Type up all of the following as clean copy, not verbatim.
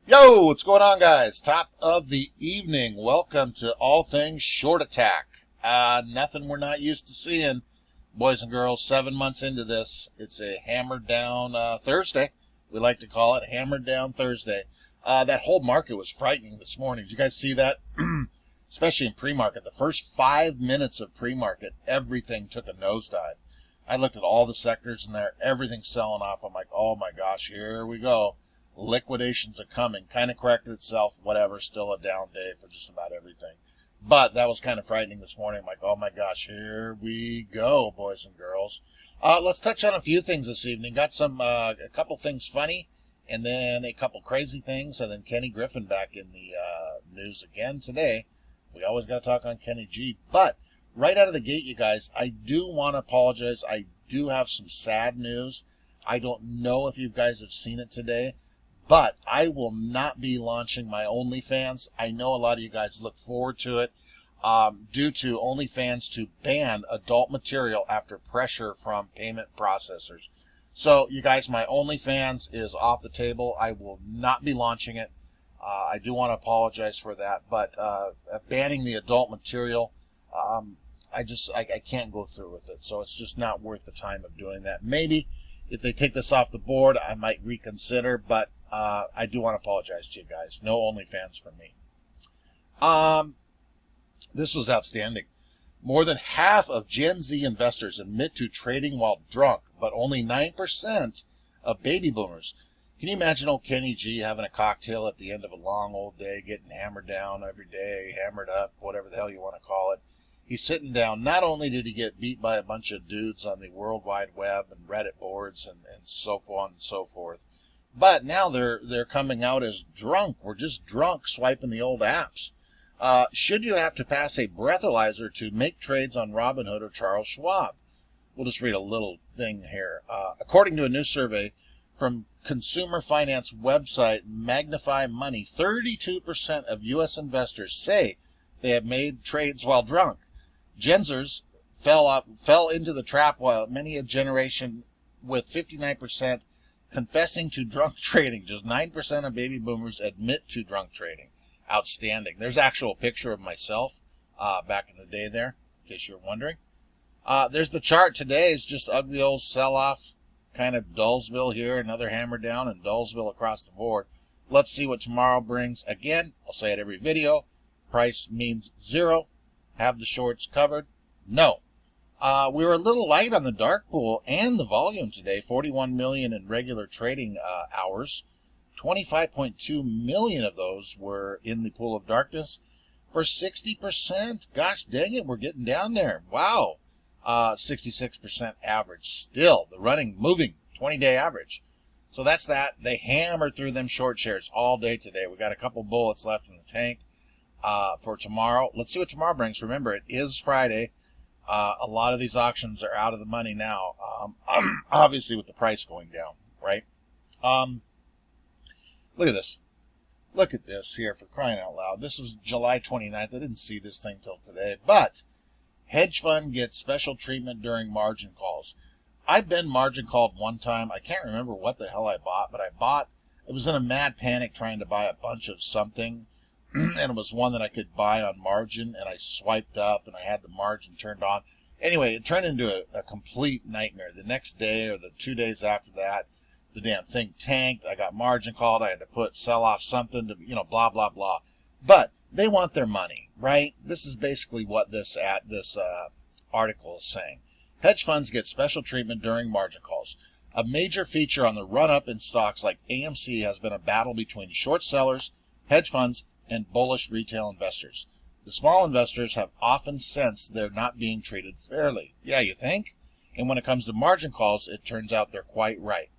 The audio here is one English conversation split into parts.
Yo, what's going on, guys? Top of the evening. Welcome to All Things Short Attack. Nothing we're not used to seeing, boys and girls. 7 months into this, it's a hammered down Thursday. We like to call it hammered down Thursday. That whole market was frightening this morning. Did you guys see that? Especially in pre-market. The first 5 minutes of pre-market, everything took a nosedive. I looked at all the sectors in there, everything's selling off. I'm like, oh my gosh, here we go. Liquidations are coming. Kind of corrected itself, whatever. Still a down day for just about everything. But that was kind of frightening this morning. I'm like, oh my gosh, here we go, boys and girls. Let's touch on a few things this evening. Got a couple things funny, and then a couple crazy things, and then Kenny Griffin back in the news again today. We always got to talk on Kenny G. But right out of the gate, you guys, I do want to apologize. I do have some sad news. I don't know if you guys have seen it today, but I will not be launching my OnlyFans. I know a lot of you guys look forward to it due to OnlyFans to ban adult material after pressure from payment processors. So, you guys, my OnlyFans is off the table. I will not be launching it. I do want to apologize for that, but banning the adult material, I can't go through with it. So it's just not worth the time of doing that. Maybe if they take this off the board, I might reconsider, but I do want to apologize to you guys. No OnlyFans for me. This was outstanding. More than half of Gen Z investors admit to trading while drunk, but only 9% of baby boomers. Can you imagine old Kenny G having a cocktail at the end of a long old day, getting hammered down every day, hammered up, whatever the hell you want to call it? He's sitting down. Not only did he get beat by a bunch of dudes on the World Wide Web and Reddit boards and so on and so forth, but now they're coming out as drunk. We're just drunk swiping the old apps. Should you have to pass a breathalyzer to make trades on Robinhood or Charles Schwab? We'll just read a little thing here. According to a new survey from consumer finance website Magnify Money, 32% of U.S. investors say they have made trades while drunk. Gen Zers fell into the trap, while many a generation with 59% confessing to drunk trading. Just 9% of baby boomers admit to drunk trading. Outstanding. There's actual picture of myself back in the day there, in case you're wondering. There's the chart today. It's just ugly old sell-off, kind of Dullsville here, another hammer down, and Dullsville across the board. Let's see what tomorrow brings. Again, I'll say it every video. Price means zero. Have the shorts covered? No. We were a little light on the dark pool and the volume today. 41 million in regular trading hours. 25.2 million of those were in the pool of darkness for 60%. Gosh dang it, we're getting down there. Wow. 66% average. Still, the running, moving, 20-day average. So that's that. They hammered through them short shares all day today. We got a couple bullets left in the tank for tomorrow. Let's see what tomorrow brings. Remember, it is Friday. A lot of these auctions are out of the money now, obviously with the price going down, right? Look at this. Look at this here, for crying out loud. This was July 29th. I didn't see this thing till today. But hedge fund gets special treatment during margin calls. I've been margin called one time. I can't remember what the hell I bought, but it was in a mad panic trying to buy a bunch of something. And it was one that I could buy on margin, and I swiped up, and I had the margin turned on. Anyway, it turned into a complete nightmare. The next day or the 2 days after that, the damn thing tanked. I got margin called. I had to sell off something to, blah, blah, blah. But they want their money, right? This is basically what this article is saying. Hedge funds get special treatment during margin calls. A major feature on the run-up in stocks like AMC has been a battle between short sellers, hedge funds, and bullish retail investors. The small investors have often sensed they're not being treated fairly. Yeah, you think? And when it comes to margin calls, it turns out they're quite right.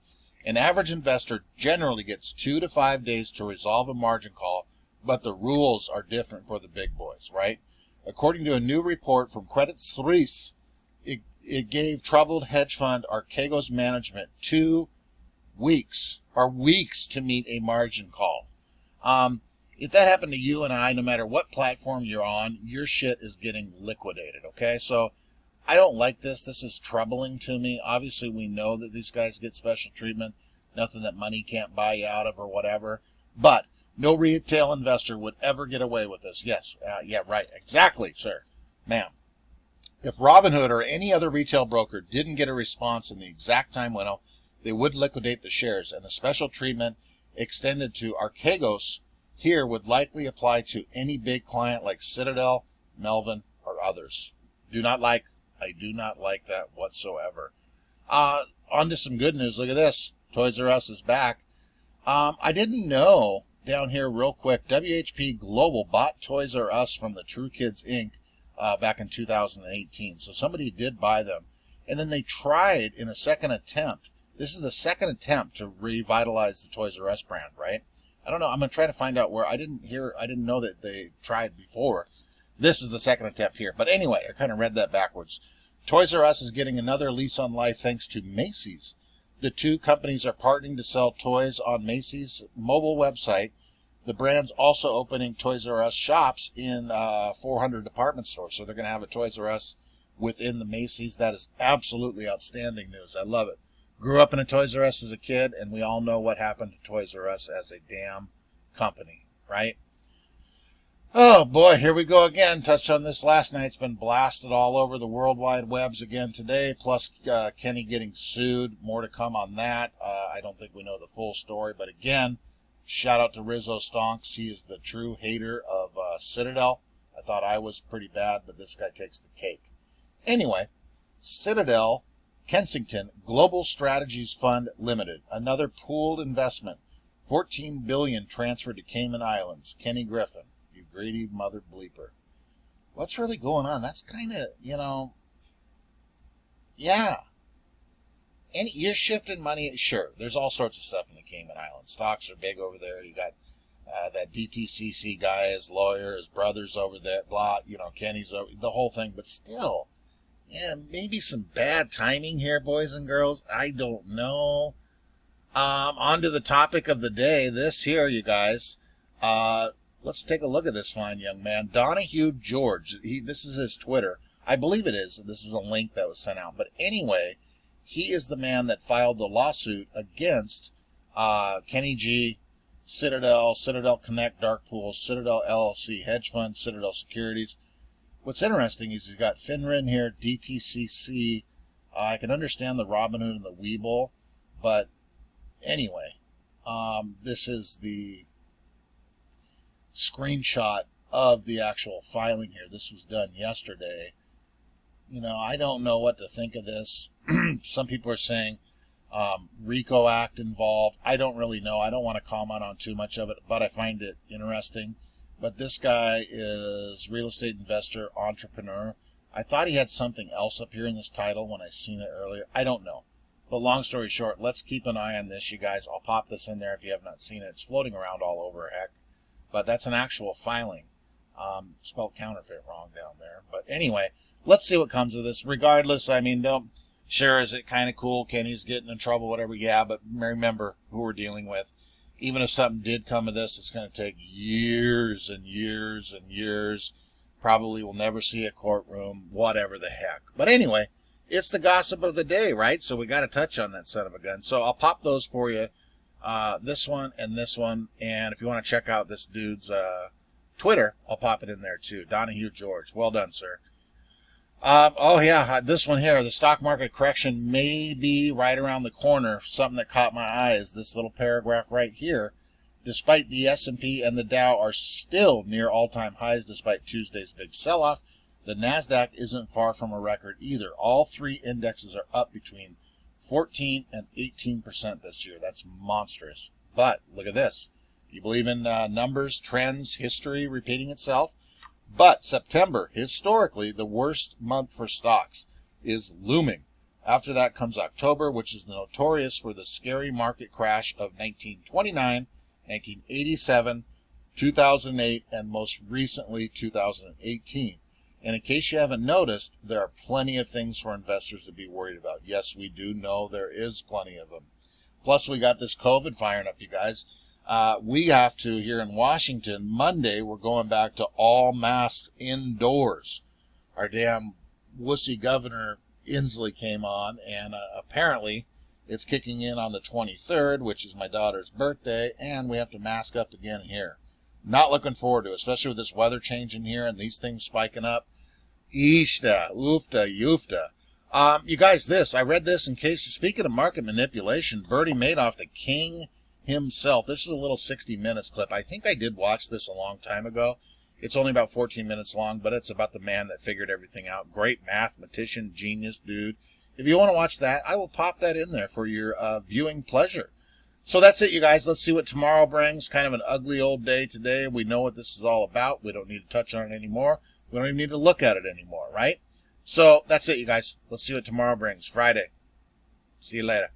An average investor generally gets 2 to 5 days to resolve a margin call, but the rules are different for the big boys, right? According to a new report from Credit Suisse, it gave troubled hedge fund Archegos management 2 weeks to meet a margin call. If that happened to you and I, no matter what platform you're on, your shit is getting liquidated, okay? So I don't like this. This is troubling to me. Obviously, we know that these guys get special treatment, nothing that money can't buy you out of or whatever. But No retail investor would ever get away with this. Yes, yeah, right, exactly, sir, ma'am. If Robinhood or any other retail broker didn't get a response in the exact time window, they would liquidate the shares, and the special treatment extended to Archegos here would likely apply to any big client like Citadel, Melvin, or others. I do not like that whatsoever. On to some good news. Look at this. Toys R Us is back. I didn't know, down here real quick, WHP Global bought Toys R Us from the True Kids Inc. Back in 2018. So somebody did buy them. And then they tried in a second attempt. This is the second attempt to revitalize the Toys R Us brand, right? I don't know. I'm going to try to find out where. I didn't know that they tried before. This is the second attempt here. But anyway, I kind of read that backwards. Toys R Us is getting another lease on life thanks to Macy's. The two companies are partnering to sell toys on Macy's mobile website. The brand's also opening Toys R Us shops in 400 department stores. So they're going to have a Toys R Us within the Macy's. That is absolutely outstanding news. I love it. Grew up in a Toys R Us as a kid, and we all know what happened to Toys R Us as a damn company, right? Oh, boy, here we go again. Touched on this last night. It's been blasted all over the World Wide Webs again today, plus Kenny getting sued. More to come on that. I don't think we know the full story, but again, shout out to Rizzo Stonks. He is the true hater of Citadel. I thought I was pretty bad, but this guy takes the cake. Anyway, Citadel Kensington Global Strategies Fund Limited, another pooled investment, $14 billion transferred to Cayman Islands. Kenny Griffin, you greedy mother bleeper. What's really going on? That's kind of, yeah. You're shifting money, sure. There's all sorts of stuff in the Cayman Islands. Stocks are big over there. You got that DTCC guy, his lawyer, his brother's over there, blah, Kenny's over, the whole thing, but still. Yeah, maybe some bad timing here, boys and girls. I don't know. On to the topic of the day. This here, you guys. Let's take a look at this fine young man. Donnahue George. This is his Twitter. I believe it is. This is a link that was sent out. But anyway, he is the man that filed the lawsuit against Kenny G, Citadel, Citadel Connect, Dark Pools, Citadel LLC, Hedge Fund, Citadel Securities. What's interesting is he's got FINRA in here, DTCC. I can understand the Robinhood and the Webull, but anyway, this is the screenshot of the actual filing here. This was done yesterday. I don't know what to think of this. Some people are saying RICO Act involved. I don't really know. I don't want to comment on too much of it, but I find it interesting. But this guy is real estate investor, entrepreneur. I thought he had something else up here in this title when I seen it earlier. I don't know. But long story short, let's keep an eye on this, you guys. I'll pop this in there if you have not seen it. It's floating around all over, heck. But that's an actual filing. Spelled counterfeit wrong down there. But anyway, let's see what comes of this. Regardless, sure, is it kind of cool? Kenny's getting in trouble, whatever. Yeah, but remember who we're dealing with. Even if something did come of this, it's going to take years and years and years. Probably will never see a courtroom, whatever the heck. But anyway, it's the gossip of the day, right? So we got to touch on that son of a gun. So I'll pop those for you. This one and this one. And if you want to check out this dude's Twitter, I'll pop it in there too. Donnahue George. Well done, sir. This one here, the stock market correction may be right around the corner. Something that caught my eye is this little paragraph right here. Despite the S&P and the Dow are still near all-time highs despite Tuesday's big sell-off, the NASDAQ isn't far from a record either. All three indexes are up between 14 and 18% this year. That's monstrous. But look at this. You believe in numbers, trends, history repeating itself? But September, historically the worst month for stocks, is looming. After that comes October, which is notorious for the scary market crash of 1929, 1987, 2008, and most recently 2018. And in case you haven't noticed, there are plenty of things for investors to be worried about. Yes, we do know there is plenty of them. Plus, we got this COVID firing up, you guys. We have to, here in Washington, Monday, we're going back to all masks indoors. Our damn wussy governor Inslee came on, and apparently It's kicking in on the 23rd, which is my daughter's birthday, and we have to mask up again here. Not looking forward to it, especially with this weather changing here and these things spiking up. Eeshta, oofta, yoofta. You guys, I read this in case, speaking of market manipulation, Bernie Madoff, the king himself. This is a little 60 minutes clip. I think I did watch this a long time ago. It's only about 14 minutes long, but it's about the man that figured everything out. Great mathematician, genius dude. If you want to watch that, I will pop that in there for your viewing pleasure. So that's it, you guys. Let's see what tomorrow brings. Kind of an ugly old day today. We know what this is all about. We don't need to touch on it anymore. We don't even need to look at it anymore, right? So that's it, you guys. Let's see what tomorrow brings. Friday. See you later.